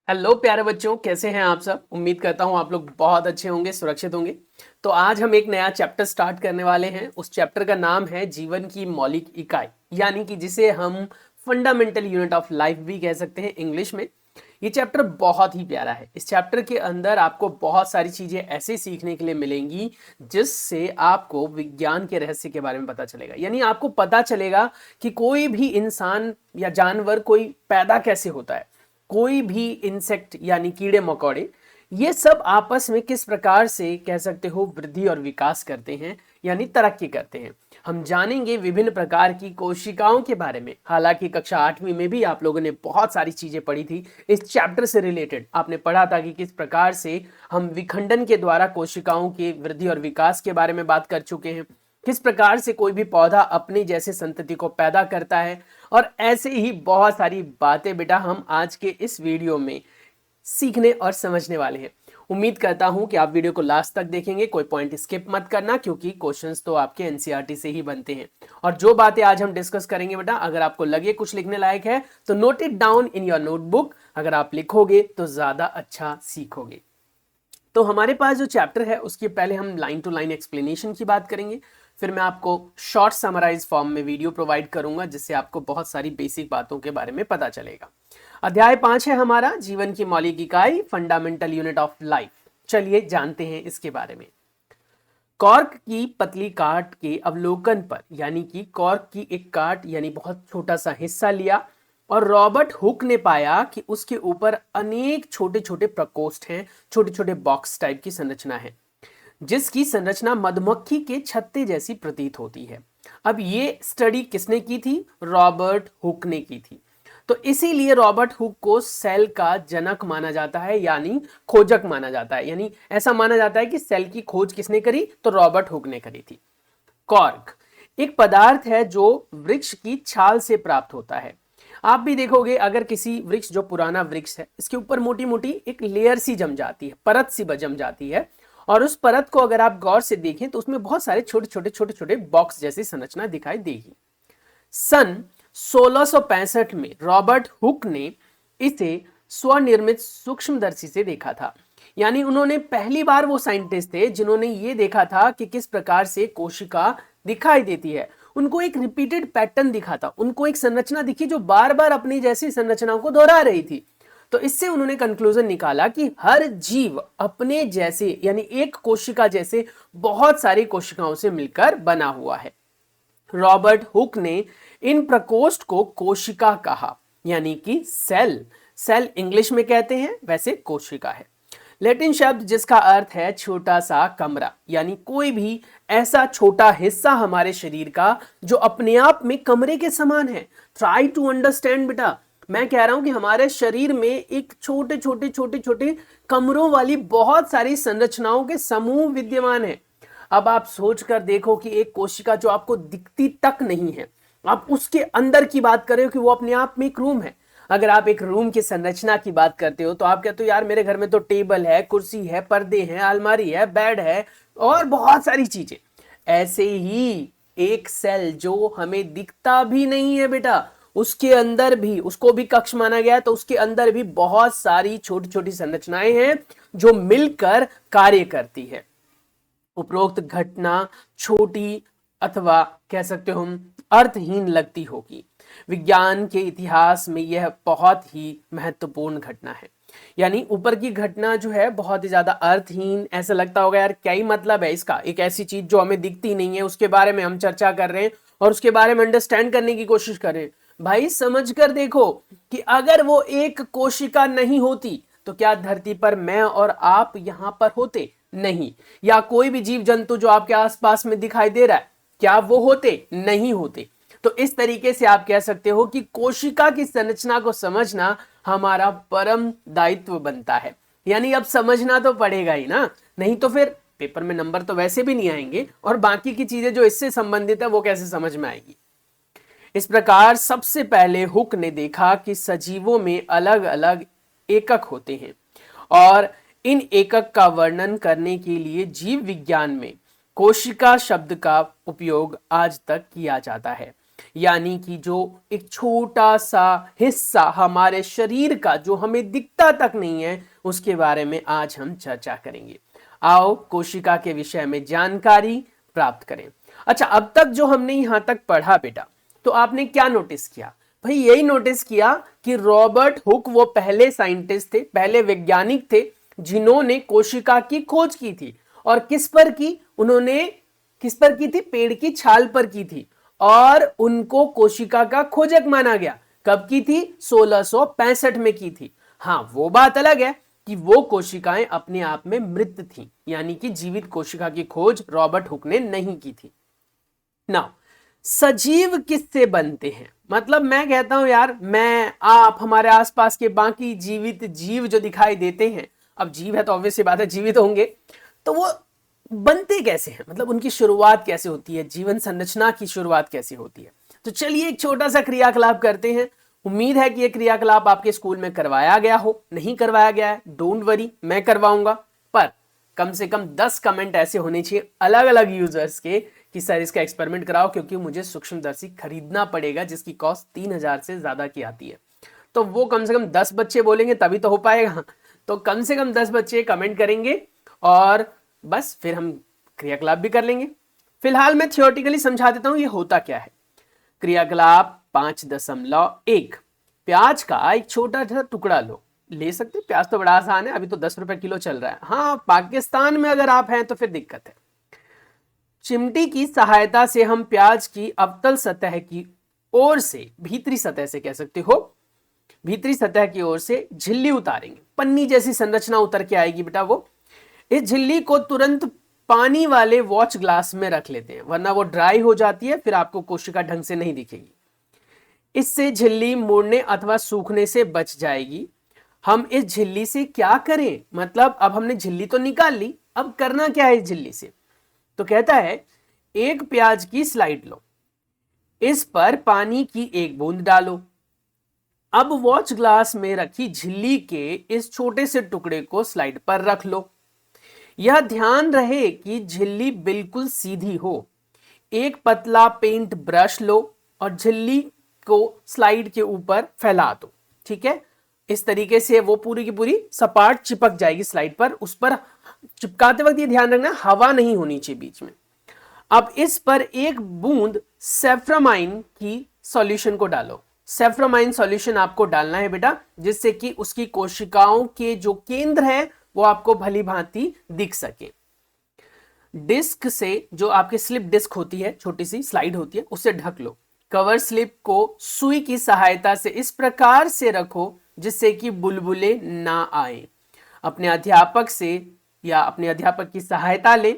Hello प्यारे बच्चों, कैसे हैं आप सब। उम्मीद करता हूं आप लोग बहुत अच्छे होंगे, सुरक्षित होंगे। तो आज हम एक नया चैप्टर स्टार्ट करने वाले हैं। उस चैप्टर का नाम है जीवन की मौलिक इकाई, यानी कि जिसे हम फंडामेंटल यूनिट ऑफ लाइफ भी कह सकते हैं इंग्लिश में। ये चैप्टर बहुत ही प्यारा है। इस चैप्टर के अंदर आपको बहुत सारी चीजें ऐसे सीखने के लिए मिलेंगी जिससे आपको विज्ञान के रहस्य के बारे में पता चलेगा। यानी आपको पता चलेगा कि कोई भी इंसान या जानवर कोई पैदा कैसे होता है, कोई भी इंसेक्ट यानी कीड़े मकोड़े, ये सब आपस में किस प्रकार से कह सकते हो वृद्धि और विकास करते हैं, यानी तरक्की करते हैं। हम जानेंगे विभिन्न प्रकार की कोशिकाओं के बारे में। हालांकि कक्षा 8वीं में भी आप लोगों ने बहुत सारी चीजें पढ़ी थी इस चैप्टर से रिलेटेड। आपने पढ़ा था कि किस प्रकार से हम विखंडन के द्वारा कोशिकाओं की वृद्धि और विकास के बारे में बात कर चुके हैं, किस प्रकार से कोई भी पौधा अपने जैसे संतति को पैदा करता है, और ऐसे ही बहुत सारी बातें बेटा हम आज के इस वीडियो में सीखने और समझने वाले हैं। उम्मीद करता हूं कि आप वीडियो को लास्ट तक देखेंगे, कोई पॉइंट स्किप मत करना, क्योंकि क्वेश्चंस तो आपके एनसीईआरटी से ही बनते हैं। और जो बातें आज हम डिस्कस करेंगे बेटा, अगर आपको लगे कुछ लिखने लायक है तो note it down in your notebook. अगर आप लिखोगे तो ज्यादा अच्छा सीखोगे। तो हमारे पास जो चैप्टर है उसके पहले हम लाइन टू लाइन एक्सप्लेनेशन की बात करेंगे, फिर मैं आपको शॉर्ट समराइज फॉर्म में वीडियो प्रोवाइड करूंगा जिससे आपको बहुत सारी बेसिक बातों के बारे में पता चलेगा। अध्याय 5 है हमारा जीवन की मौलिक इकाई, फंडामेंटल यूनिट ऑफ लाइफ। चलिए जानते हैं इसके बारे में। कॉर्क की पतली काट के अवलोकन पर, यानी कि कॉर्क की एक काट यानी बहुत छोटा सा हिस्सा लिया और रॉबर्ट हुक ने पाया कि उसके ऊपर अनेक छोटे छोटे प्रकोष्ठ हैं, छोटे छोटे बॉक्स टाइप की संरचना है जिसकी संरचना मधुमक्खी के छत्ते जैसी प्रतीत होती है। अब ये स्टडी किसने की थी? रॉबर्ट हुक ने की थी। तो इसीलिए रॉबर्ट हुक को सेल का जनक माना जाता है, यानी खोजक माना जाता है। यानी ऐसा माना जाता है कि सेल की खोज किसने करी? तो रॉबर्ट हुक ने करी थी। कॉर्क एक पदार्थ है जो वृक्ष की छाल से प्राप्त होता है। आप भी देखोगे, अगर किसी वृक्ष, जो पुराना वृक्ष है, इसके ऊपर मोटी मोटी एक लेयर सी जम जाती है, परत सी जम जाती है, और उस परत को अगर आप गौर से देखें तो उसमें बहुत सारे छोटे छोटे बॉक्स जैसी संरचना दिखाई देगी। सन 1665 में रॉबर्ट हुक ने इसे स्वनिर्मित सूक्ष्मदर्शी से देखा था। यानी उन्होंने पहली बार, वो साइंटिस्ट थे जिन्होंने ये देखा था कि किस प्रकार से कोशिका दिखाई देती है। उनको एक रिपीटेड पैटर्न दिखा था, उनको एक संरचना दिखी जो बार बार अपनी जैसी संरचनाओं को दोहरा रही थी। तो इससे उन्होंने कंक्लूजन निकाला कि हर जीव अपने जैसे, यानी एक कोशिका जैसे बहुत सारी कोशिकाओं से मिलकर बना हुआ है। रॉबर्ट हुक ने इन प्रकोष्ठ को कोशिका कहा, यानी कि सेल। सेल इंग्लिश में कहते हैं, वैसे कोशिका है लैटिन शब्द जिसका अर्थ है छोटा सा कमरा, यानी कोई भी ऐसा छोटा हिस्सा हमारे शरीर का जो अपने आप में कमरे के समान है। ट्राई टू अंडरस्टैंड बेटा, मैं कह रहा हूं कि हमारे शरीर में एक छोटे छोटे कमरों वाली बहुत सारी संरचनाओं के समूह विद्यमान है। अब आप सोच कर देखो कि एक कोशिका जो आपको दिखती तक नहीं है, आप उसके अंदर की बात कर रहे हो कि वो अपने आप में एक रूम है। अगर आप एक रूम की संरचना की बात करते हो तो आप कहते हो यार मेरे घर में तो टेबल है, कुर्सी है, पर्दे हैं, अलमारी है, बेड है और बहुत सारी चीजें। ऐसे ही एक सेल जो हमें दिखता भी नहीं है बेटा, उसके अंदर भी, उसको भी कक्ष माना गया, तो उसके अंदर भी बहुत सारी छोटी छोटी संरचनाएं हैं जो मिलकर कार्य करती है। उपरोक्त घटना छोटी अथवा कह सकते हो हम अर्थहीन लगती होगी, विज्ञान के इतिहास में यह बहुत ही महत्वपूर्ण घटना है। यानी ऊपर की घटना जो है बहुत ही ज्यादा अर्थहीन, ऐसा लगता होगा यार क्या ही मतलब है इसका, एक ऐसी चीज जो हमें दिखती नहीं है उसके बारे में हम चर्चा कर रहे हैं और उसके बारे में अंडरस्टैंड करने की कोशिश कर रहे हैं। भाई समझ कर देखो कि अगर वो एक कोशिका नहीं होती तो क्या धरती पर मैं और आप यहां पर होते? नहीं। या कोई भी जीव जंतु जो आपके आसपास में दिखाई दे रहा है, क्या वो होते? नहीं होते। तो इस तरीके से आप कह सकते हो कि कोशिका की संरचना को समझना हमारा परम दायित्व बनता है। यानी अब समझना तो पड़ेगा ही ना, नहीं तो फिर पेपर में नंबर तो वैसे भी नहीं आएंगे और बाकी की चीजें जो इससे संबंधित है वो कैसे समझ में आएगी। इस प्रकार सबसे पहले हुक ने देखा कि सजीवों में अलग अलग एकक होते हैं और इन एकक का वर्णन करने के लिए जीव विज्ञान में कोशिका शब्द का उपयोग आज तक किया जाता है। यानी कि जो एक छोटा सा हिस्सा हमारे शरीर का जो हमें दिखता तक नहीं है, उसके बारे में आज हम चर्चा करेंगे। आओ कोशिका के विषय में जानकारी प्राप्त करें। अच्छा, अब तक जो हमने यहां तक पढ़ा बेटा, तो आपने क्या नोटिस किया? भाई यही नोटिस किया कि रॉबर्ट हुक वो पहले साइंटिस्ट थे, पहले वैज्ञानिक थे जिन्होंने कोशिका की खोज की थी। और किस पर की? उन्होंने किस पर की थी? पेड़ की छाल पर की थी। और उनको कोशिका का खोजक माना गया। कब की थी? 1665 में की थी। हाँ, वो बात अलग है कि वो कोशिकाएं अपने आप में मृत थी, यानी कि जीवित कोशिका की खोज रॉबर्ट हुक ने नहीं की थी। नाउ सजीव किससे बनते हैं? मतलब मैं कहता हूं यार, मैं, आप, हमारे आसपास के बाकी जीवित जीव जो दिखाई देते हैं, अब जीव है तो ऑब्वियस सी बात है जीवित होंगे, तो वो बनते कैसे हैं? मतलब उनकी शुरुआत कैसे होती है, जीवन संरचना की शुरुआत कैसे होती है? तो चलिए एक छोटा सा क्रियाकलाप करते हैं। उम्मीद है कि यह क्रियाकलाप आपके स्कूल में करवाया गया हो। नहीं करवाया गया है, डोंट वरी, मैं करवाऊंगा। पर कम से कम 10 कमेंट ऐसे होने चाहिए अलग अलग यूजर्स के कि सर इसका एक्सपेरिमेंट कराओ, क्योंकि मुझे सूक्ष्मदर्शी खरीदना पड़ेगा जिसकी कॉस्ट 3000 से ज्यादा की आती है। तो वो कम से कम 10 बच्चे बोलेंगे तभी तो हो पाएगा। तो कम से कम 10 बच्चे कमेंट करेंगे और बस फिर हम क्रियाकलाप भी कर लेंगे। फिलहाल मैं थियोरेटिकली समझा देता हूं ये होता क्या है। क्रियाकलाप 5.1, प्याज का एक छोटा सा टुकड़ा लो। ले सकते, प्याज तो बड़ा आसान है, अभी तो 10 रुपए किलो चल रहा है। हाँ, पाकिस्तान में अगर आप हैं तो फिर दिक्कत है। चिमटी की सहायता से हम प्याज की अवतल सतह की ओर से, भीतरी सतह से कह सकते हो, भीतरी सतह की ओर से झिल्ली उतारेंगे। पन्नी जैसी संरचना उतर के आएगी बेटा वो। इस झिल्ली को तुरंत पानी वाले वॉच ग्लास में रख लेते हैं, वरना वो ड्राई हो जाती है, फिर आपको कोशिका ढंग से नहीं दिखेगी। इससे झिल्ली मुड़ने अथवा सूखने से बच जाएगी। हम इस झिल्ली से क्या करें? मतलब अब हमने झिल्ली तो निकाल ली, अब करना क्या है इस झिल्ली से? तो कहता है एक प्याज की स्लाइड लो, इस पर पानी की एक बूंद डालो। अब वॉच ग्लास में रखी झिल्ली के इस छोटे से टुकड़े को स्लाइड पर रख लो। यह ध्यान रहे कि झिल्ली बिल्कुल सीधी हो। एक पतला पेंट ब्रश लो और झिल्ली को स्लाइड के ऊपर फैला दो। ठीक है, इस तरीके से वो पूरी की पूरी सपाट चिपक जाएगी स्लाइड पर। उस पर चिपकाते वक्त ये ध्यान रखना हवा नहीं होनी चाहिए बीच में। अब इस पर एक बूंद सेफ्रामाइन की सॉल्यूशन को डालो। सेफ्रामाइन सॉल्यूशन आपको डालना है बेटा, जिससे कि उसकी कोशिकाओं के जो केंद्र है वो आपको भली भांति दिख सके। डिस्क से, जो आपके स्लिप डिस्क होती है, छोटी सी स्लाइड होती है, उससे ढक लो। कवर स्लिप को सुई की सहायता से इस प्रकार से रखो जिससे कि बुलबुले ना आए। अपने अध्यापक से या अपने अध्यापक की सहायता लें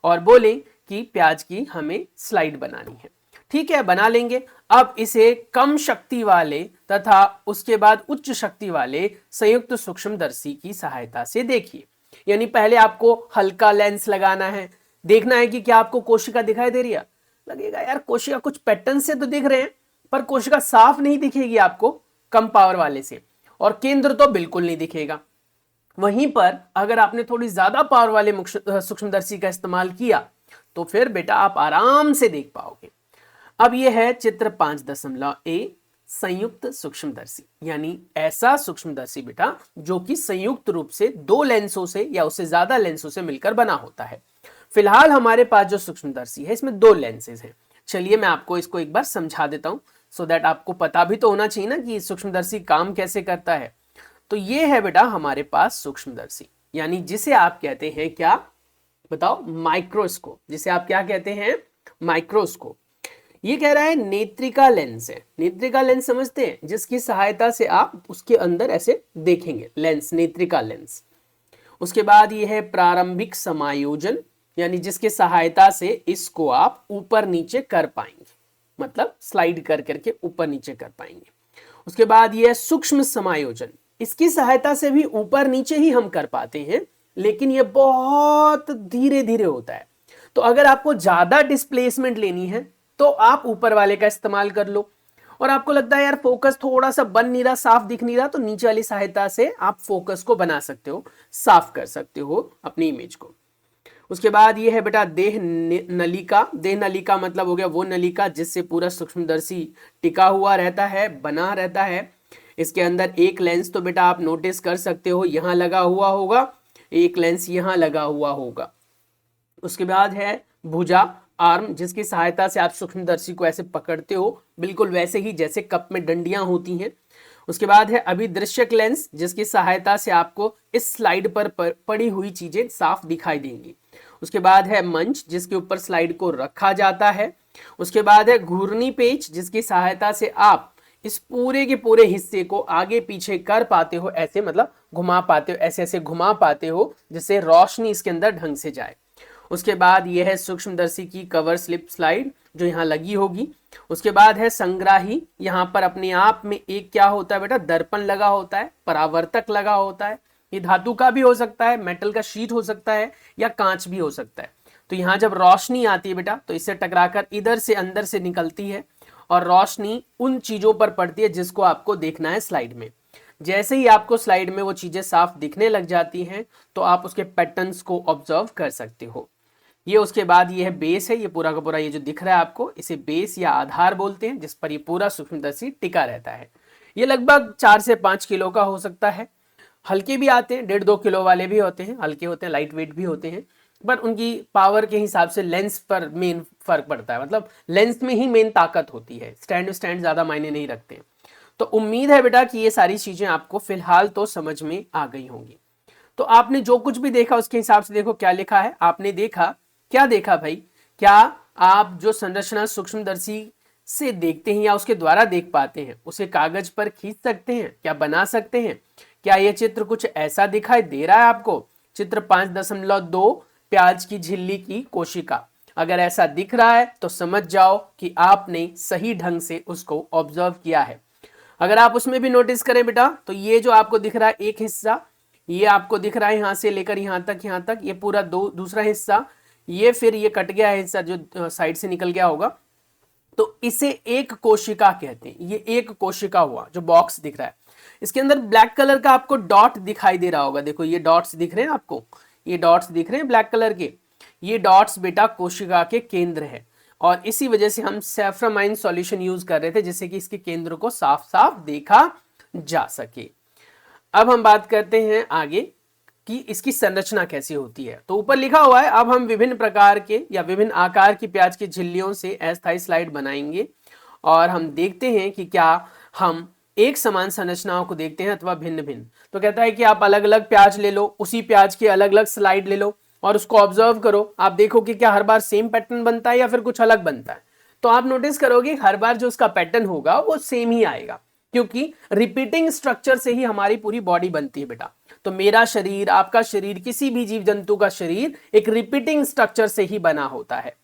और बोलें कि प्याज की हमें स्लाइड बनानी है। ठीक है, बना लेंगे। अब इसे कम शक्ति वाले तथा उसके बाद उच्च शक्ति वाले संयुक्त सूक्ष्मदर्शी की सहायता से देखिए। यानी पहले आपको हल्का लेंस लगाना है, देखना है कि क्या आपको कोशिका दिखाई दे रही है। लगेगा यार कोशिका कुछ पैटर्न से तो दिख रहे हैं, पर कोशिका साफ नहीं दिखेगी आपको कम पावर वाले से, और केंद्र तो बिल्कुल नहीं दिखेगा। वहीं पर अगर आपने थोड़ी ज्यादा पावर वाले सूक्ष्मदर्शी का इस्तेमाल किया तो फिर बेटा आप आराम से देख पाओगे। अब यह है चित्र 5.a, संयुक्त सूक्ष्मदर्शी, यानी ऐसा सूक्ष्मदर्शी बेटा जो कि संयुक्त रूप से दो लेंसों से या उससे ज्यादा लेंसों से मिलकर बना होता है। फिलहाल हमारे पास जो सूक्ष्मदर्शी है इसमें दो लेंसेज हैं। चलिए मैं आपको इसको एक बार समझा देता हूं, सो दैट आपको पता भी तो होना चाहिए ना कि सूक्ष्मदर्शी काम कैसे करता है। तो ये है बेटा हमारे पास सूक्ष्मदर्शी, यानी जिसे आप कहते हैं क्या बताओ? माइक्रोस्कोप। जिसे आप क्या कहते हैं? माइक्रोस्कोप। ये कह रहा है नेत्रिका लेंस है। नेत्रिका लेंस समझते हैं, जिसकी सहायता से आप उसके अंदर ऐसे देखेंगे, लेंस, नेत्रिका लेंस। उसके बाद ये है प्रारंभिक समायोजन, यानी जिसके सहायता से इसको आप ऊपर नीचे कर पाएंगे, मतलब स्लाइड कर करके ऊपर नीचे कर पाएंगे। उसके बाद ये है सूक्ष्म समायोजन, इसकी सहायता से भी ऊपर नीचे ही हम कर पाते हैं, लेकिन ये बहुत धीरे धीरे होता है। तो अगर आपको ज्यादा डिस्प्लेसमेंट लेनी है तो आप ऊपर वाले का इस्तेमाल कर लो, और आपको लगता है यार फोकस थोड़ा सा बन नहीं रहा, साफ दिख नहीं रहा, तो नीचे वाली सहायता से आप फोकस को बना सकते हो, साफ कर सकते हो अपनी इमेज को। उसके बाद ये है बेटा देह नलिका। देह नलिका मतलब हो गया वो नलिका जिससे पूरा सूक्ष्मदर्शी टिका हुआ रहता है, बना रहता है। इसके अंदर एक लेंस तो बेटा आप नोटिस कर सकते हो यहाँ लगा हुआ होगा, एक लेंस यहाँ लगा हुआ होगा। उसके बाद है भुजा, आर्म, जिसकी सहायता से आप सूक्ष्मदर्शी को ऐसे पकड़ते हो, बिल्कुल वैसे ही जैसे कप में डंडियां होती हैं। उसके बाद है अभिदृश्यक लेंस, जिसकी सहायता से आपको इस स्लाइड पर पड़ी हुई चीजें साफ दिखाई देंगी। उसके बाद है मंच, जिसके ऊपर स्लाइड को रखा जाता है। उसके बाद है घूर्णी पेच, जिसकी सहायता से आप इस पूरे के पूरे हिस्से को आगे पीछे कर पाते हो, ऐसे मतलब घुमा पाते हो, ऐसे ऐसे घुमा पाते हो जिससे रोशनी इसके अंदर ढंग से जाए। उसके बाद यह है सूक्ष्मदर्शी की कवर स्लिप स्लाइड जो यहाँ लगी होगी। उसके बाद है संग्राही, यहाँ पर अपने आप में एक क्या होता है बेटा, दर्पण लगा होता है, परावर्तक लगा होता है। ये धातु का भी हो सकता है, मेटल का शीट हो सकता है, या कांच भी हो सकता है। तो यहाँ जब रोशनी आती है बेटा तो इससे टकराकर इधर से अंदर से निकलती है और रोशनी उन चीजों पर पड़ती है जिसको आपको देखना है स्लाइड में। जैसे ही आपको स्लाइड में वो चीजें साफ दिखने लग जाती हैं तो आप उसके पैटर्न्स को ऑब्जर्व कर सकते हो। ये उसके बाद ये है बेस है, ये पूरा का पूरा ये जो दिख रहा है आपको, इसे बेस या आधार बोलते हैं, जिस पर ये पूरा सूक्ष्मदर्शी टिका रहता है। ये लगभग 4 से 5 किलो का हो सकता है। हल्के भी आते हैं, 1.5-2 किलो वाले भी होते हैं, हल्के होते हैं, लाइट वेट भी होते हैं, बट उनकी पावर के हिसाब से लेंस पर मेन फर्क पड़ता है, मतलब लेंस में ही मेन ताकत होती है, स्टैंड ज्यादा मायने नहीं रखते। तो उम्मीद है बेटा कि ये सारी चीजें आपको फिलहाल तो समझ में आ गई होंगी। तो आपने जो कुछ भी देखा उसके हिसाब से देखो क्या लिखा है। आपने देखा, क्या देखा भाई, क्या आप जो संरचना सूक्ष्मदर्शी से देखते हैं या उसके द्वारा देख पाते हैं उसे कागज पर खींच सकते हैं, क्या बना सकते हैं? क्या यह चित्र कुछ ऐसा दिखाई दे रहा है आपको? चित्र 5.2 प्याज की झिल्ली की कोशिका, अगर ऐसा दिख रहा है तो समझ जाओ कि आपने सही ढंग से उसको ऑब्जर्व किया है। अगर आप उसमें भी नोटिस करें बेटा तो ये जो आपको दिख रहा है एक हिस्सा, ये आपको दिख रहा है यहां से लेकर यहां तक, ये पूरा दूसरा हिस्सा, ये फिर ये कट गया हिस्सा जो साइड से निकल गया होगा, तो इसे एक कोशिका कहते हैं। ये एक कोशिका हुआ जो बॉक्स दिख रहा है। इसके अंदर ब्लैक कलर का आपको डॉट दिखाई दे रहा होगा, देखो ये डॉट्स दिख रहे हैं आपको, ये डॉट्स दिख रहे हैं ब्लैक कलर के, ये डॉट्स बेटा कोशिका के केंद्र है। और इसी वजह से हम सैफ्रामाइन सॉल्यूशन यूज कर रहे थे जिससे कि इसके केंद्र को साफ साफ देखा जा सके। अब हम बात करते हैं आगे कि इसकी संरचना कैसी होती है। तो ऊपर लिखा हुआ है, अब हम विभिन्न प्रकार के या विभिन्न आकार की प्याज की झिल्लियों से अस्थायी स्लाइड बनाएंगे और हम देखते हैं कि क्या हम एक समान संरचनाओं को देखते हैं अथवा भिन्न भिन्न। तो कहता है कि आप अलग अलग प्याज ले लो, उसी प्याज के अलग अलग स्लाइड ले लो और उसको ऑब्जर्व करो। आप देखो कि क्या हर बार सेम पैटर्न बनता है या फिर कुछ अलग बनता है। तो आप नोटिस करोगे हर बार जो उसका पैटर्न होगा वो सेम ही आएगा, क्योंकि रिपीटिंग स्ट्रक्चर से ही हमारी पूरी बॉडी बनती है बेटा। तो मेरा शरीर, आपका शरीर, किसी भी जीव जंतु का शरीर एक रिपीटिंग स्ट्रक्चर से ही बना होता है।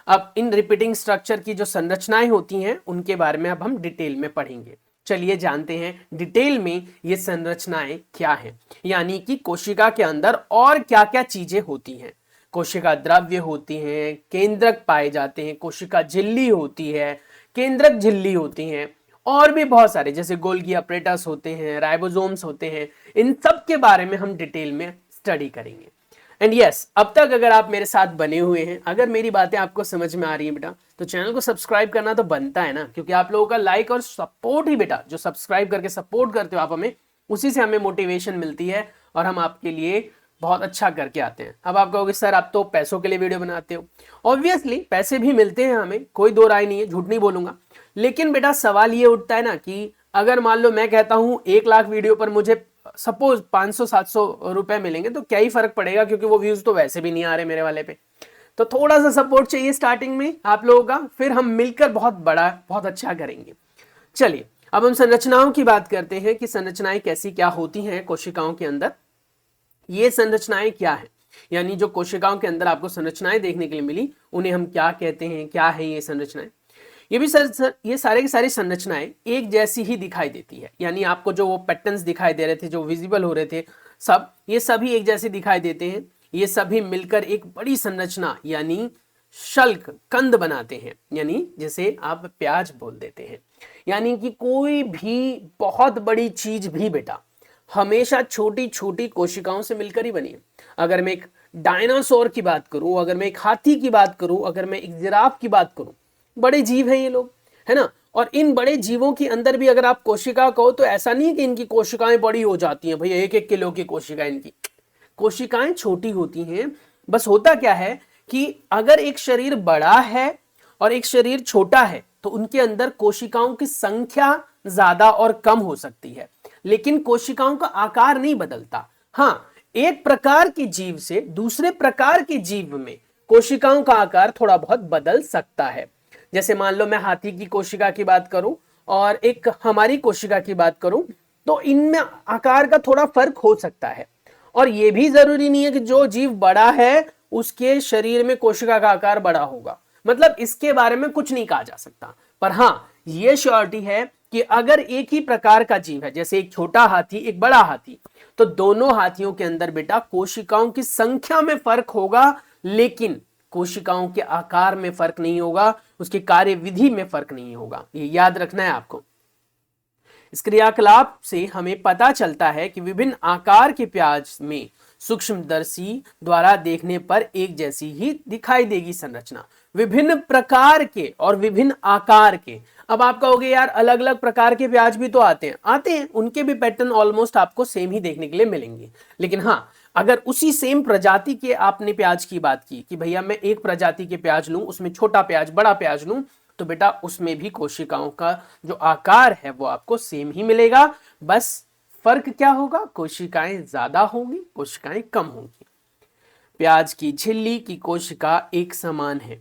अब इन रिपीटिंग स्ट्रक्चर की जो संरचनाएं होती हैं उनके बारे में अब हम डिटेल में पढ़ेंगे। चलिए जानते हैं डिटेल में ये संरचनाएं क्या हैं, यानी कि कोशिका के अंदर और क्या क्या चीजें होती हैं। कोशिका द्रव्य होती हैं, केंद्रक पाए जाते हैं, कोशिका झिल्ली होती है, केंद्रक झिल्ली होती हैं, और भी बहुत सारे जैसे गोल्गी अपरेटस होते हैं, राइबोसोम्स होते हैं। इन सब के बारे में हम डिटेल में स्टडी करेंगे। एंड यस, अब तक अगर आप मेरे साथ बने हुए हैं, अगर मेरी बातें आपको समझ में आ रही है बेटा, तो चैनल को सब्सक्राइब करना तो बनता है ना, क्योंकि आप लोगों का लाइक और सपोर्ट ही बेटा, जो सब्सक्राइब करके सपोर्ट करते हो आप हमें, उसी से हमें मोटिवेशन मिलती है और हम आपके लिए बहुत अच्छा करके आते हैं। अब आप कहोगे सर आप तो पैसों के लिए वीडियो बनाते हो। ऑब्वियसली पैसे भी मिलते हैं हमें, कोई दो राय नहीं है, झूठ नहीं बोलूंगा। लेकिन बेटा सवाल ये उठता है ना कि अगर मान लो मैं कहता हूं 1 लाख वीडियो पर मुझे सपोज 500-700 रुपए मिलेंगे, तो क्या ही फर्क पड़ेगा, क्योंकि वो व्यूज तो वैसे भी नहीं आ रहे मेरे वाले पे। तो थोड़ा सा सपोर्ट चाहिए स्टार्टिंग में आप लोगों का, फिर हम मिलकर बहुत बड़ा, बहुत अच्छा करेंगे। चलिए अब हम संरचनाओं की बात करते हैं कि संरचनाएं कैसी क्या होती हैं कोशिकाओं के अंदर। ये संरचनाएं क्या है, यानी जो कोशिकाओं के अंदर आपको संरचनाएं देखने के लिए मिली उन्हें हम क्या कहते हैं, क्या है ये संरचनाएं। ये भी ये सारे की सारी संरचनाएं एक जैसी ही दिखाई देती है, यानी आपको जो वो पैटर्न्स दिखाई दे रहे थे, जो विजिबल हो रहे थे, सब ये सभी एक जैसे दिखाई देते हैं। ये सभी मिलकर एक बड़ी संरचना यानी शल्क, कंद बनाते हैं, यानी जैसे आप प्याज बोल देते हैं। यानी कि कोई भी बहुत बड़ी चीज भी बेटा हमेशा छोटी छोटी कोशिकाओं से मिलकर ही बनी है। अगर मैं एक डायनासोर की बात करूं, अगर मैं एक हाथी की बात करूं, अगर मैं एक जिराफ की बात करूं, बड़े जीव हैं ये लोग, है ना। और इन बड़े जीवों के अंदर भी अगर आप कोशिका कहो तो ऐसा नहीं है कि इनकी कोशिकाएं बड़ी हो जाती हैं, भाई 1-1 किलो की कोशिका, इनकी कोशिकाएं छोटी होती हैं। बस होता क्या है कि अगर एक शरीर बड़ा है और एक शरीर छोटा है तो उनके अंदर कोशिकाओं की संख्या ज्यादा और कम हो सकती है, लेकिन कोशिकाओं का आकार नहीं बदलता। हाँ, एक प्रकार के जीव से दूसरे प्रकार के जीव में कोशिकाओं का आकार थोड़ा बहुत बदल सकता है। जैसे मान लो मैं हाथी की कोशिका की बात करूं और एक हमारी कोशिका की बात करूं, तो इनमें आकार का थोड़ा फर्क हो सकता है। और यह भी जरूरी नहीं है कि जो जीव बड़ा है उसके शरीर में कोशिका का आकार बड़ा होगा, मतलब इसके बारे में कुछ नहीं कहा जा सकता। पर हां, यह श्योरिटी है कि अगर एक ही प्रकार का जीव है, जैसे एक छोटा हाथी एक बड़ा हाथी, तो दोनों हाथियों के अंदर बेटा कोशिकाओं की संख्या में फर्क होगा, लेकिन कोशिकाओं के आकार में फर्क नहीं होगा, उसके कार्यविधि में फर्क नहीं होगा। ये याद रखना है आपको। इस क्रियाकलाप से हमें पता चलता है कि विभिन्न आकार के प्याज में सूक्ष्मदर्शी द्वारा देखने पर एक जैसी ही दिखाई देगी संरचना। विभिन्न प्रकार के और विभिन्न आकार के। अब आप कहोगे यार अलग अलग प्रकार के प्याज भी तो आते हैं, उनके भी पैटर्न ऑलमोस्ट आपको सेम ही देखने के लिए मिलेंगे। लेकिन हाँ, अगर उसी सेम प्रजाति के आपने प्याज की बात की कि भैया मैं एक प्रजाति के प्याज लूं, उसमें छोटा प्याज बड़ा प्याज लूं, तो बेटा उसमें भी कोशिकाओं का जो आकार है वो आपको सेम ही मिलेगा। बस फर्क क्या होगा, कोशिकाएं ज्यादा होंगी, कोशिकाएं कम होंगी। प्याज की झिल्ली की कोशिका एक समान है,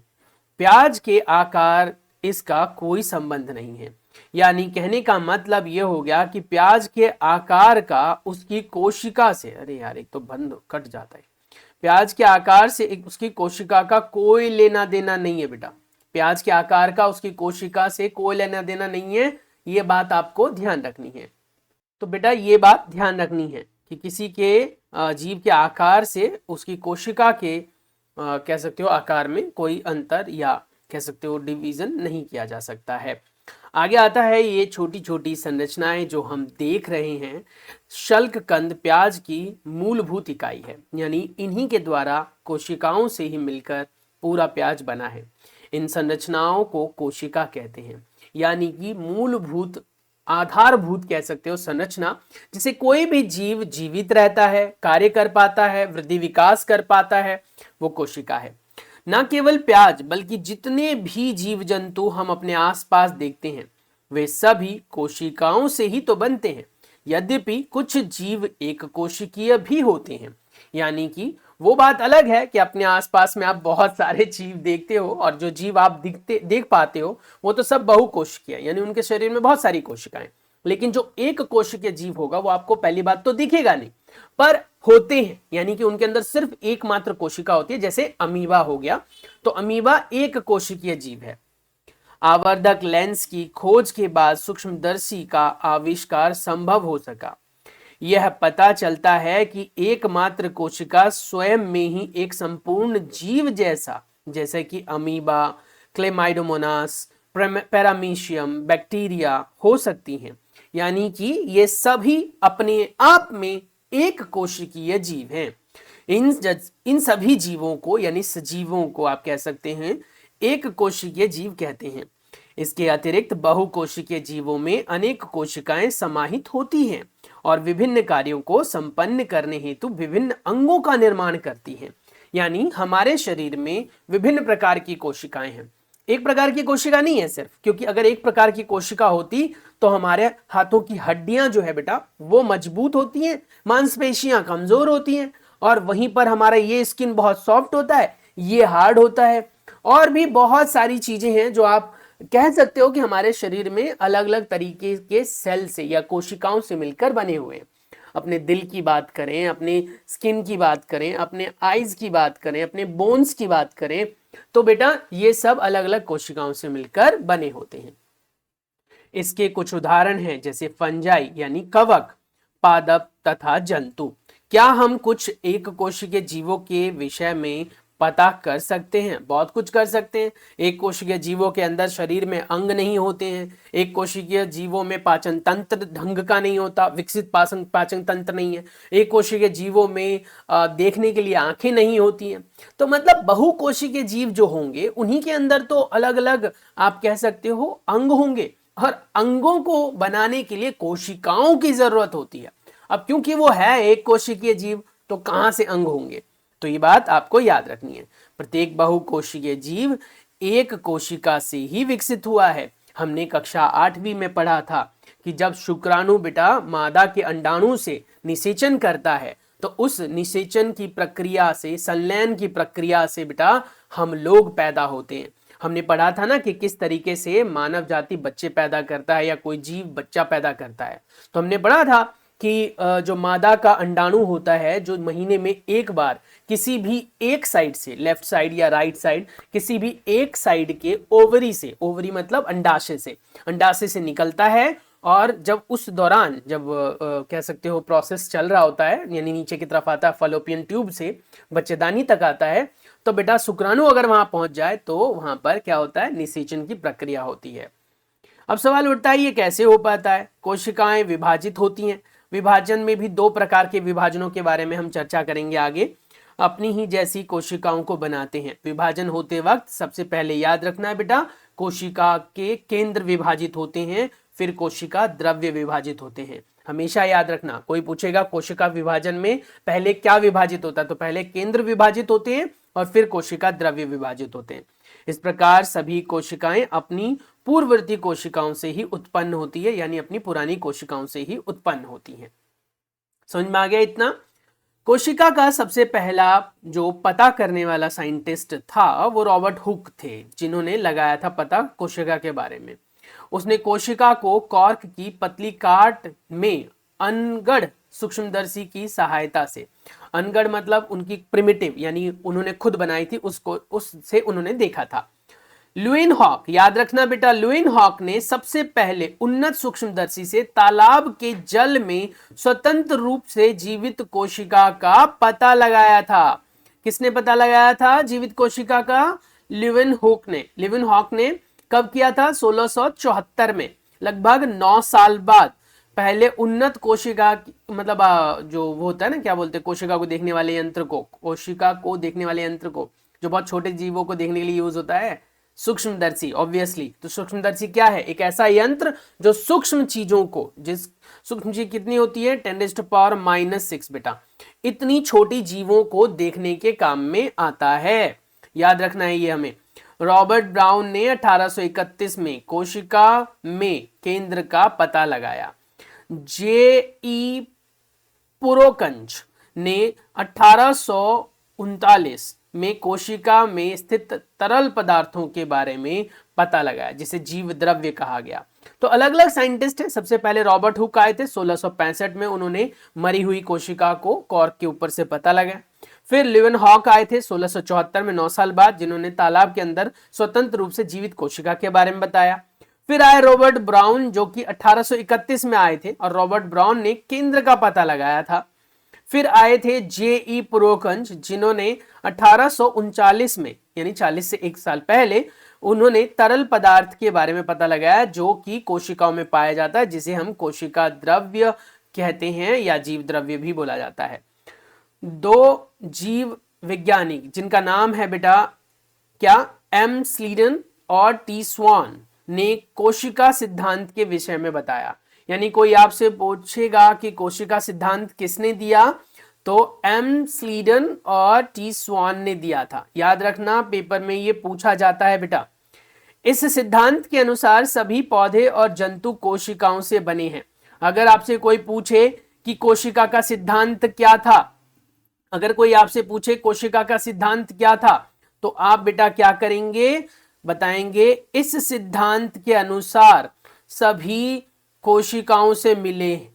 प्याज के आकार इसका कोई संबंध नहीं है। यानी कहने का मतलब यह हो गया कि प्याज के आकार का उसकी कोशिका से, अरे यार एक तो बंद कट जाता है, प्याज के आकार से उसकी कोशिका का कोई लेना देना नहीं है बेटा। प्याज के आकार का उसकी कोशिका से कोई लेना देना नहीं है, ये बात आपको ध्यान रखनी है। तो बेटा ये बात ध्यान रखनी है कि किसी के जीव के आकार से उसकी कोशिका के कह सकते हो आकार में कोई अंतर या कह सकते हो डिवीजन नहीं किया जा सकता है। आगे आता है ये छोटी छोटी संरचनाएं जो हम देख रहे हैं। शल्ककंद प्याज की मूलभूत इकाई है, यानी इन्हीं के द्वारा कोशिकाओं से ही मिलकर पूरा प्याज बना है। इन संरचनाओं को कोशिका कहते हैं, यानी कि मूलभूत आधारभूत कह सकते हो संरचना, जिसे कोई भी जीव जीवित रहता है, कार्य कर पाता है, वृद्धि विकास कर पाता है, वो कोशिका है। न केवल प्याज बल्कि जितने भी जीव जंतु हम अपने आसपास देखते हैं वे सभी कोशिकाओं से ही तो बनते हैं। यद्यपि कुछ जीव एक कोशिकीय भी होते हैं, यानी कि वो बात अलग है कि अपने आसपास में आप बहुत सारे जीव देखते हो और जो जीव आप देख पाते हो वो तो सब बहुकोशिकीय, यानी उनके शरीर में बहुत सारी कोशिकाएं। लेकिन जो एक कोशिकीय जीव होगा वो आपको पहली बात तो दिखेगा नहीं, पर होते हैं, यानी कि उनके अंदर सिर्फ एकमात्र कोशिका होती है। जैसे अमीबा हो गया, तो अमीबा एक कोशिकीय जीव है। आवर्धक लेंस की खोज के बाद सूक्ष्मदर्शी का आविष्कार संभव हो सका। यह पता चलता है कि एकमात्र कोशिका स्वयं में ही एक संपूर्ण जीव जैसे कि अमीबा, क्लेमाइडोमोनास, पैरामीशियम, बैक्टीरिया हो सकती हैं। यानी कि ये सभी अपने आप में एक कोशिकीय जीव हैं। इन सभी जीवों को यानी सजीवों को आप कह सकते हैं एक कोशिकीय जीव कहते हैं। इसके अतिरिक्त बहुकोशिकीय जीवों में अनेक कोशिकाएं समाहित होती हैं और विभिन्न कार्यों को संपन्न करने हेतु विभिन्न अंगों का निर्माण करती हैं। यानी हमारे शरीर में विभिन्न प्रकार की कोशिकाएं हैं, एक प्रकार की कोशिका नहीं है सिर्फ, क्योंकि अगर एक प्रकार की कोशिका होती तो हमारे हाथों की हड्डियां जो है बेटा वो मजबूत होती हैं, मांसपेशियां कमजोर होती हैं, और वहीं पर हमारा ये स्किन बहुत सॉफ्ट होता है, ये हार्ड होता है, और भी बहुत सारी चीजें हैं जो आप कह सकते हो कि हमारे शरीर में अलग अलग तरीके के सेल से या कोशिकाओं से मिलकर बने हुए हैं। अपने दिल की बात करें, अपने स्किन की बात करें, अपने आईज की बात करें, अपने बोन्स की बात करें, तो बेटा ये सब अलग अलग कोशिकाओं से मिलकर बने होते हैं। इसके कुछ उदाहरण हैं जैसे फंजाई यानी कवक, पादप तथा जंतु। क्या हम कुछ एक कोशिकीय जीवों के विषय में पता कर सकते हैं, बहुत कुछ कर सकते हैं। एक कोशिकीय जीवों के अंदर शरीर में अंग नहीं होते हैं, एक कोशिकीय जीवों में पाचन तंत्र ढंग का नहीं होता, विकसित पाचन तंत्र नहीं है, एक कोशिकीय जीवों में देखने के लिए आंखें नहीं होती हैं। तो मतलब बहुकोशिकीय जीव जो होंगे उन्हीं के अंदर तो अलग अलग आप कह सकते हो अंग होंगे, और अंगों को बनाने के लिए कोशिकाओं की जरूरत होती है। अब क्योंकि वो है एक कोशिकीय जीव तो कहां से अंग होंगे, तो ये बात आपको याद रखनी है। प्रत्येक बहुकोशिकीय जीव एक कोशिका से ही विकसित हुआ है। हमने कक्षा 8वीं में पढ़ा था कि जब शुक्राणु बेटा मादा के अंडाणु से निषेचन करता है तो उस निषेचन की प्रक्रिया से, संलयन की प्रक्रिया से बेटा हम लोग पैदा होते हैं। हमने पढ़ा था ना कि किस तरीके से मानव जाति बच्चे पैदा करता है या कोई जीव बच्चा पैदा करता है। तो हमने पढ़ा था कि जो मादा का अंडाणु होता है, जो महीने में एक बार किसी भी एक साइड से, लेफ्ट साइड या राइट साइड, किसी भी एक साइड के ओवरी से, ओवरी मतलब अंडाशय से निकलता है, और जब उस दौरान जब कह सकते हो प्रोसेस चल रहा होता है, यानी नीचे की तरफ आता है फलोपियन ट्यूब से बच्चेदानी तक आता है, तो बेटा शुक्राणु अगर वहां पहुंच जाए तो वहां पर क्या होता है, निषेचन की प्रक्रिया होती है। अब सवाल उठता है ये कैसे हो पाता है। कोशिकाएं विभाजित होती हैं। विभाजन में भी दो प्रकार के विभाजनों के बारे में हम चर्चा करेंगे आगे। अपनी ही जैसी कोशिकाओं को बनाते हैं। विभाजन होते वक्त सबसे पहले याद रखना है बेटा, कोशिका के केंद्र विभाजित होते हैं, फिर कोशिका द्रव्य विभाजित होते हैं। हमेशा याद रखना, कोई पूछेगा कोशिका विभाजन में पहले क्या विभाजित होता है, तो पहले केंद्र विभाजित होते हैं और फिर कोशिका द्रव्य विभाजित होते हैं। इस प्रकार सभी कोशिकाएं अपनी पूर्ववर्ती कोशिकाओं से ही उत्पन्न होती है, यानी अपनी पुरानी कोशिकाओं से ही उत्पन्न होती हैं। समझ में आ गया इतना। कोशिका का सबसे पहला जो पता करने वाला साइंटिस्ट था वो रॉबर्ट हुक थे, जिन्होंने लगाया था पता कोशिका के बारे में। उसने कोशिका को कॉर्क की पतली काट में अनगढ़ सूक्ष्मदर्शी की सहायता से, अनगढ़ मतलब उनकी प्रिमिटिव, यानी उन्होंने खुद बनाई थी, उसको उससे उन्होंने देखा था। लुईनहॉक, याद रखना बेटा, लुईनहॉक ने सबसे पहले उन्नत सूक्ष्मदर्शी से तालाब के जल में स्वतंत्र रूप से जीवित कोशिका का पता लगाया था। किसने पता लगाया था जीवित कोशिका का? लुईनहॉक ने कब किया था? 1674 में, लगभग 9 साल बाद। पहले उन्नत कोशिका मतलब जो वो होता है ना, क्या बोलते हैं, कोशिका को देखने वाले यंत्र को, कोशिका को देखने वाले यंत्र को, जो बहुत छोटे जीवों को देखने के लिए यूज होता है, सूक्ष्मदर्शी ऑब्वियसली। तो सूक्ष्मदर्शी क्या है? एक ऐसा यंत्र जो सूक्ष्म चीजों को, जिस सूक्ष्म चीज कितनी होती है? 10⁻⁻⁶ बेटा, इतनी छोटी जीवों को देखने के काम में आता है। याद रखना है ये हमें। रॉबर्ट ब्राउन ने 1831 में कोशिका में केंद्र का पता लगाया। जे.ई. पुरोकंज ने 1839 में कोशिका में स्थित तरल पदार्थों के बारे में पता लगाया, जिसे जीव द्रव्य कहा गया। तो अलग अलग साइंटिस्ट हैं। सबसे पहले रॉबर्ट हुक आए थे 1665 में, उन्होंने मरी हुई कोशिका को कॉर्क के ऊपर से पता लगाया। फिर लुईनहॉक आए थे 1674 में, 9 साल बाद, जिन्होंने तालाब के अंदर स्वतंत्र रूप से जीवित कोशिका के बारे में बताया। फिर आए रॉबर्ट ब्राउन, जो कि 1831 में आए थे, और रॉबर्ट ब्राउन ने केंद्र का पता लगाया था। फिर आए थे जे.ई. पुरोकंज, जिन्होंने 1839 में, यानी 40 से 1 साल पहले, उन्होंने तरल पदार्थ के बारे में पता लगाया जो कि कोशिकाओं में पाया जाता है, जिसे हम कोशिका द्रव्य कहते हैं या जीव द्रव्य भी बोला जाता है। 2 जीव वैज्ञानिक जिनका नाम है बेटा क्या? एम स्लीडन और टी स्वान ने कोशिका सिद्धांत के विषय में बताया। यानी कोई आपसे पूछेगा कि कोशिका सिद्धांत किसने दिया, तो एम स्लीडन और टी स्वान ने दिया था। याद रखना, पेपर में ये पूछा जाता है बेटा। इस सिद्धांत के अनुसार सभी पौधे और जंतु कोशिकाओं से बने हैं। अगर आपसे कोई पूछे कि कोशिका का सिद्धांत क्या था, अगर कोई आपसे पूछे कोशिका का सिद्धांत क्या था, तो आप बेटा क्या करेंगे? बताएंगे इस सिद्धांत के अनुसार सभी कोशिकाओं से मिले।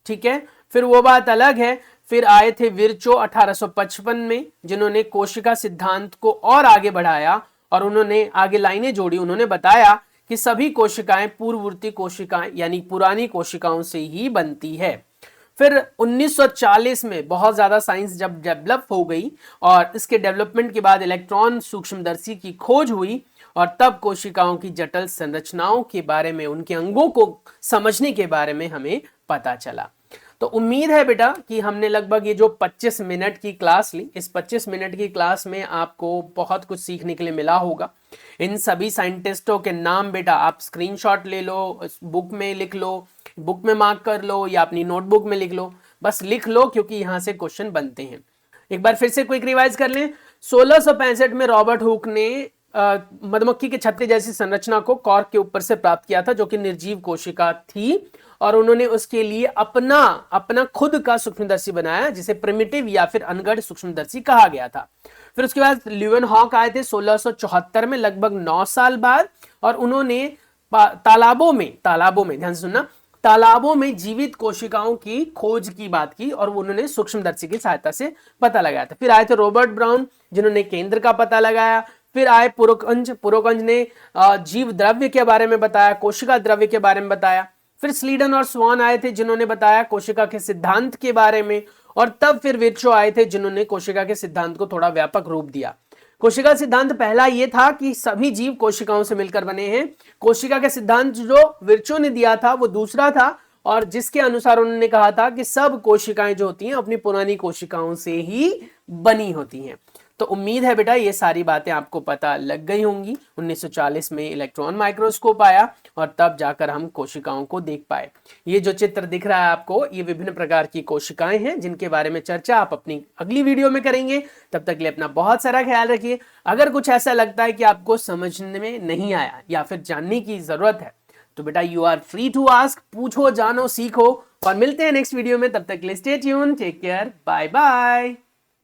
ठीक है, फिर वो बात अलग है। फिर आए थे विर्चो 1855 में, जिन्होंने कोशिका सिद्धांत को और आगे बढ़ाया और उन्होंने आगे लाइनें जोड़ी। उन्होंने बताया कि सभी कोशिकाएं पूर्ववर्ती कोशिकाएं यानी पुरानी कोशिकाओं से ही बनती है। फिर 1940 में बहुत ज़्यादा साइंस जब डेवलप हो गई और इसके डेवलपमेंट के बाद इलेक्ट्रॉन सूक्ष्मदर्शी की खोज हुई और तब कोशिकाओं की जटिल संरचनाओं के बारे में, उनके अंगों को समझने के बारे में हमें पता चला। तो उम्मीद है बेटा कि हमने लगभग ये जो 25 मिनट की क्लास ली, इस 25 मिनट की क्लास में आपको बहुत कुछ सीखने के लिए मिला होगा। इन सभी साइंटिस्टों के नाम बेटा आप स्क्रीनशॉट ले लो, बुक में लिख लो, बुक में मार्क कर लो या अपनी नोटबुक में लिख लो, बस लिख लो क्योंकि यहां से क्वेश्चन बनते हैं। एक बार फिर से क्विक रिवाइज कर लें। 1665 में रॉबर्ट हुक ने मधुमक्खी के छत्ते जैसी संरचना को कॉर्क के ऊपर से प्राप्त किया था, जो कि निर्जीव कोशिका थी, और उन्होंने उसके लिए अपना खुद का सूक्ष्मदर्शी बनाया जिसे प्रिमिटिव या फिर अनगढ़ सूक्ष्मदर्शी कहा गया था। फिर उसके बाद ल्यूवेनहॉक आए थे 1674 में, लगभग 9 साल बाद, और उन्होंने तालाबों में ध्यान से सुनना, तालाबों में जीवित कोशिकाओं की खोज की बात की और उन्होंने सूक्ष्मदर्शी की सहायता से पता लगाया था। फिर आए थे रॉबर्ट ब्राउन जिन्होंने केंद्र का पता लगाया। फिर आए पुरोकंज ने जीव द्रव्य के बारे में बताया, कोशिका द्रव्य के बारे में बताया। फिर स्लीडन और स्वान आए थे जिन्होंने बताया कोशिका के सिद्धांत के बारे में, और तब फिर विर्चो आए थे जिन्होंने कोशिका के सिद्धांत को थोड़ा व्यापक रूप दिया। कोशिका सिद्धांत पहला यह था कि सभी जीव कोशिकाओं से मिलकर बने हैं। कोशिका के सिद्धांत जो विर्चो ने दिया था वो दूसरा था, और जिसके अनुसार उन्होंने कहा था कि सब कोशिकाएं जो होती हैं अपनी पुरानी कोशिकाओं से ही बनी होती हैं। तो उम्मीद है बेटा ये सारी बातें आपको पता लग गई होंगी। 1940 में इलेक्ट्रॉन माइक्रोस्कोप आया और तब जाकर हम कोशिकाओं को देख पाए। ये जो चित्र दिख रहा है आपको, ये विभिन्न प्रकार की कोशिकाएं हैं जिनके बारे में चर्चा आप अपनी अगली वीडियो में करेंगे। तब तक के लिए अपना बहुत सारा ख्याल रखिए। अगर कुछ ऐसा लगता है कि आपको समझने में नहीं आया या फिर जानने की जरूरत है तो बेटा you are free to ask, पूछो, जानो, सीखो, और मिलते हैं नेक्स्ट वीडियो में। तब तक के लिए stay tune, take care, bye bye.